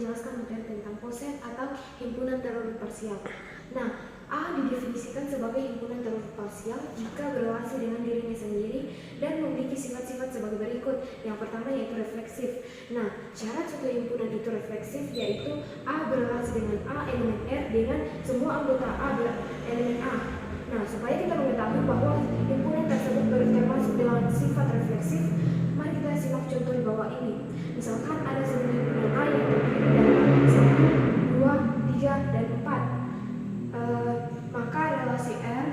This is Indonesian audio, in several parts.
menjelaskan materi tentang poset atau himpunan teroris parsial. Nah, A didefinisikan sebagai himpunan teroris parsial jika berrelasi dengan dirinya sendiri dan memiliki sifat-sifat sebagai berikut. Yang pertama yaitu refleksif. Nah, syarat suatu himpunan itu refleksif yaitu A berrelasi dengan A elemen R dengan semua anggota A elemen A. Nah, supaya kita mengetahui bahwa himpunan tersebut termasuk dalam sifat refleksif, mari kita simak contoh di bawah ini. Misalkan ada sebuah himpunan A yang terdiri dari 1, 2, 3, dan 4. Maka relasi R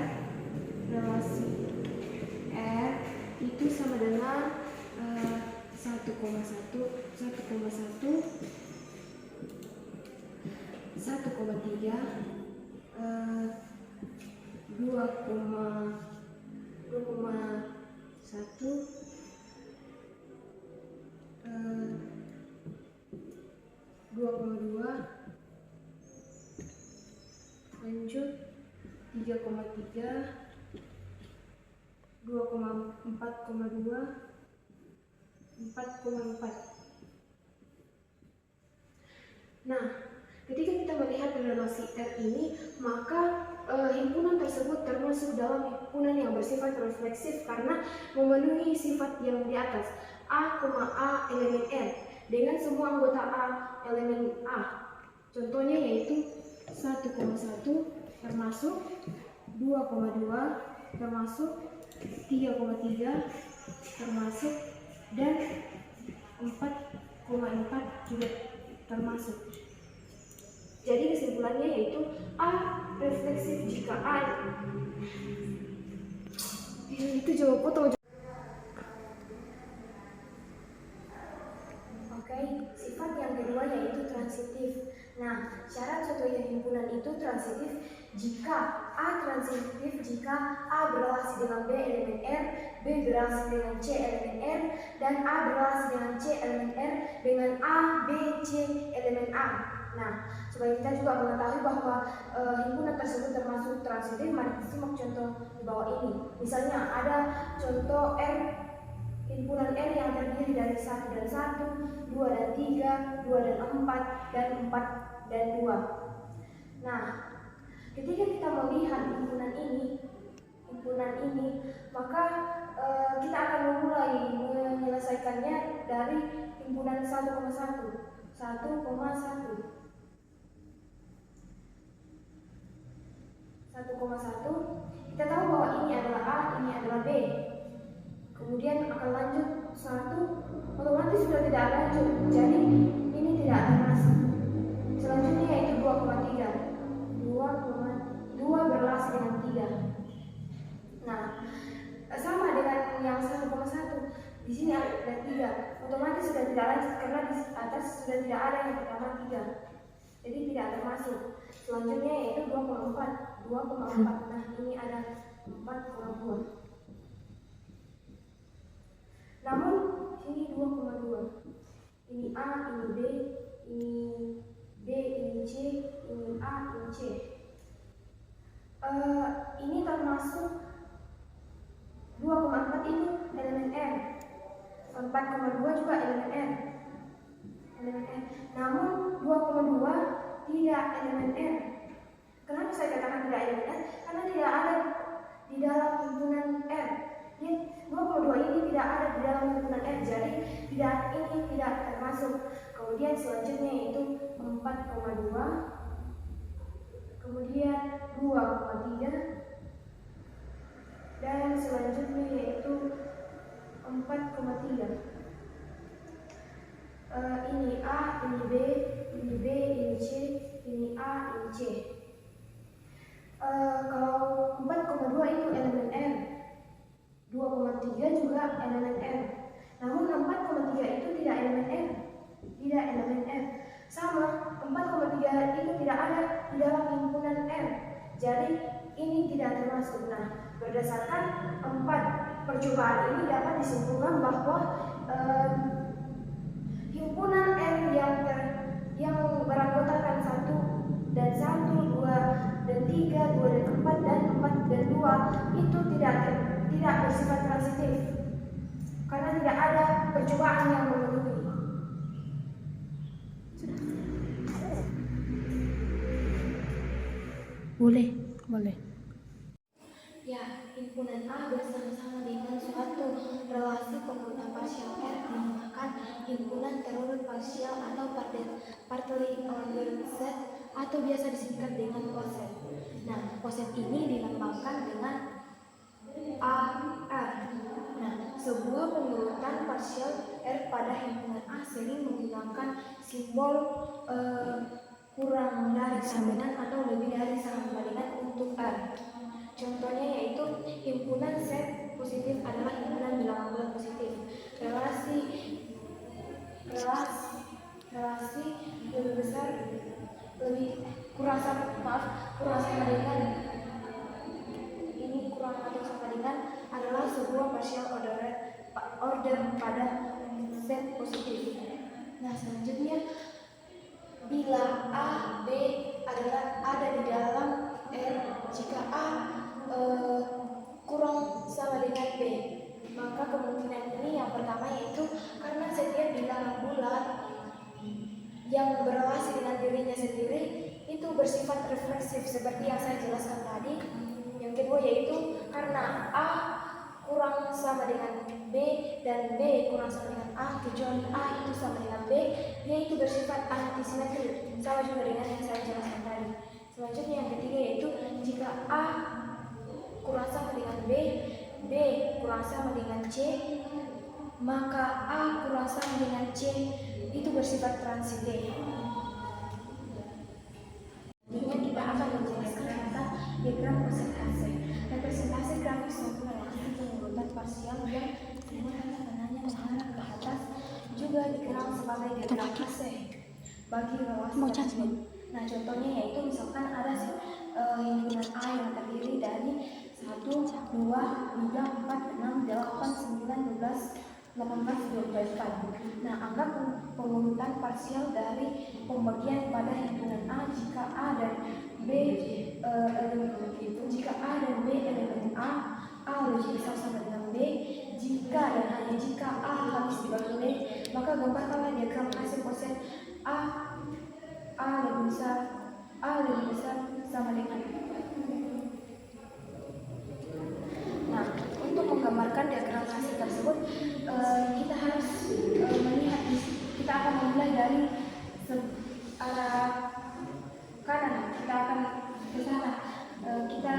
itu sama dengan 1,1, 1,3, 2,1, 2,2, lanjut 3,3, 2,4,2, 4,4. Nah, ketika kita melihat relasi R ini, maka himpunan tersebut termasuk dalam himpunan yang bersifat refleksif karena memenuhi sifat yang di atas. A, elemen R dengan semua anggota A elemen A. Contohnya yaitu 1,1 termasuk, 2,2 termasuk, 3,3 termasuk, dan 4,4 juga termasuk. Jadi kesimpulannya yaitu A refleksif jika A itu jawab foto. Oke, sifat yang kedua yaitu transitif. Nah, syarat suatu himpunan itu transitif jika A transitif jika A berrelasi dengan B elemen R, B berrelasi dengan C elemen R, dan A berrelasi dengan C elemen R dengan A, B, C elemen A. Nah, supaya kita juga mengetahui bahwa himpunan tersebut termasuk transitif, mari kita simak contoh di bawah ini. Misalnya ada contoh R, himpunan R yang terdiri dari 1 dan 1, 2 dan 3, 2 dan 4, dan 4 dan 2. Nah, ketika kita melihat himpunan ini, maka kita akan memulai menyelesaikannya dari himpunan 1,1. Kita tahu bahwa ini adalah A, ini adalah B. Kemudian akan lanjut 1, otomatis sudah tidak lanjut, jadi ini tidak akan masuk. Selanjutnya yaitu 2,3. 2 berrelasi dengan 3. Nah, sama dengan yang 1,1. Di sini ada 3, otomatis sudah tidak lanjut karena di atas sudah tidak ada yang pertama 3. Jadi tidak termasuk. Selanjutnya yaitu 2,4. Nah, ini ada 4,2. Namun ini 2,2. Ini A, ini B, ini B, ini C, ini A, ini C. Ini termasuk 2,4 itu elemen R. 4,2 juga elemen R. Namun 2,2 tidak elemen R. Kenapa saya katakan tidak elemen R? Karena tidak ada di dalam himpunan R. 2,2 ini tidak ada di dalam himpunan R, jadi ini tidak termasuk. Kemudian selanjutnya yaitu 4,2, kemudian 2,3, dan selanjutnya yaitu 4,3. Ini A, ini B, ini C, ini A, ini C. Kalau 4,2 itu elemen R, 2,3 juga elemen R. Namun 4,3 itu tidak elemen R. Sama, 4,3 itu tidak ada di dalam himpunan R. Jadi ini tidak termasuk. Nah, berdasarkan 4 percobaan ini dapat disimpulkan bahwa himpunan R yang beranggotakan 1 dan 1, 2 dan 3, 2 dan 4 dan 4 dan 2 itu tidak bersifat transitif karena tidak ada percobaan yang memenuhi. Sudah. Boleh. Ya, himpunan A bersama-sama dengan suatu relasi pengurutan parsial R dinamakan himpunan terurut parsial atau partly ordered set atau biasa disingkat dengan poset. Nah, poset ini dilambangkan dengan AR. Nah, sebuah pengurutan parsial R pada himpunan A sering menggunakan simbol kurang dari sambungan atau lebih dari sambungan untuk R. Contohnya yaitu himpunan set positif adalah himpunan bilangan bulat positif. Relasi lebih besar kurang sama dengan ini kurang atau sama dengan adalah sebuah partial order pada set positif. Nah, selanjutnya bila A, B adalah ada di dalam R, jika A kurang sama dengan B, maka kemungkinan ini yang pertama yaitu karena setiap bilangan bulat yang berrelasi dengan dirinya sendiri itu bersifat refleksif seperti yang saya jelaskan tadi. Yang kedua yaitu karena A kurang sama dengan B dan B kurang sama dengan A, kecuali A itu sama dengan B, dia itu bersifat antisimetri, sama juga dengan yang saya jelaskan tadi. Selanjutnya yang ketiga yaitu jika A kurang sama dengan B, B kurang sama dengan C, maka A kurang sama dengan C itu bersifat transitif. Dengan kita akan menjelaskan tentang diagram persentase. Representasi grafik suatu relasi pengurutan parsial yang semua tekanannya mengarah ke atas juga dikenal sebagai diagram fase bagi relasi tersebut. Nah, contohnya yaitu misalkan ada himpunan A yang terdiri dari 1, 2, 3, 4, 6, 8, 9, 12, 18, 24. Nah, anggap pengurutan parsial dari pembagian pada himpunan A jika A dan B jika A dan B elemen A lebih besar sama dengan B, jika dan hanya jika A habis dibagi B, maka gambarkanlah diagram hasil poset A lebih besar sama dengan. Nah, untuk menggambarkan diagram hasil tersebut, kita harus melihat, kita akan memulai dari arah kanan, kita akan ke sana. Kita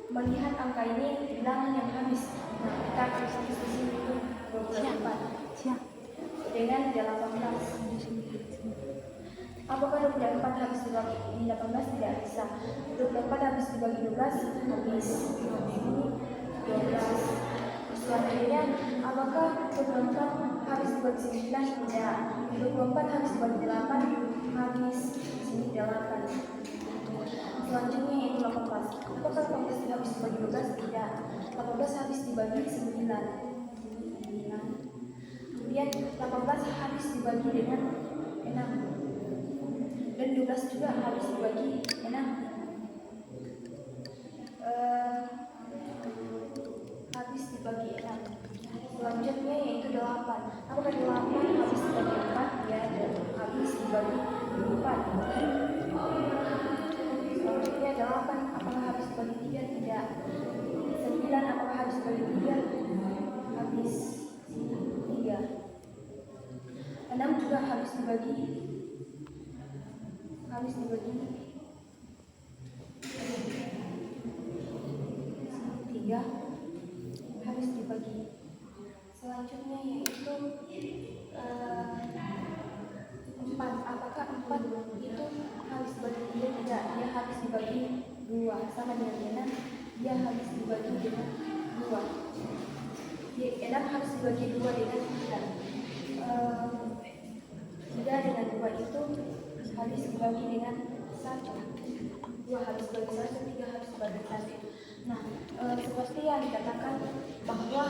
melihat angka ini bilangan yang habis. Nah, kita akan tulis di sini 24 dengan 18. Apakah 24 habis dibagi 18? Tidak bisa. 24 habis dibagi 12 habis. Ini 12. Selanjutnya, apakah 24 habis dibagi 9? Tidak. 24 habis dibagi 8 habis. Sini 8. Selanjutnya yaitu 18. Apakah 18 habis dibagi 12? Tidak. 18 habis dibagi 9. Kemudian 18 habis dibagi dengan 6. Dan 12 juga habis dibagi 6. Habis dibagi 6. Selanjutnya yaitu 8. Apakah 8 habis dibagi 4? Ya, habis dibagi 4. Selanjutnya 8. Apakah habis dibagi 3? Tidak. 9. Apakah habis dibagi 3? Habis 3. 6 juga habis dibagi 3, habis dibagi. Selanjutnya yaitu 4. Apakah 4 itu habis dibagi 3? Tidak, dia habis dibagi 2. Sama dengan 6, dia habis dibagi dengan 2. 6 habis dibagi 2 dengan 3. 3 dengan 2 itu habis dibagi dengan 1. 2 habis dibagi 1, 3 habis dibagi 1. Nah, seperti yang dikatakan bahwa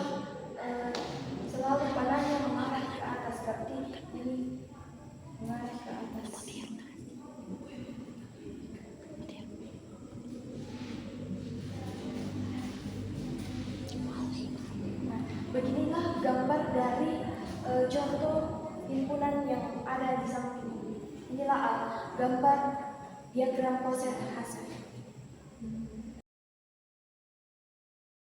selalu panahnya mengarah ke atas, seperti ini mengarah ke atas. Nah, beginilah gambar dari contoh himpunan yang ada di samping. Inilah gambar Diagram Poset Hasan.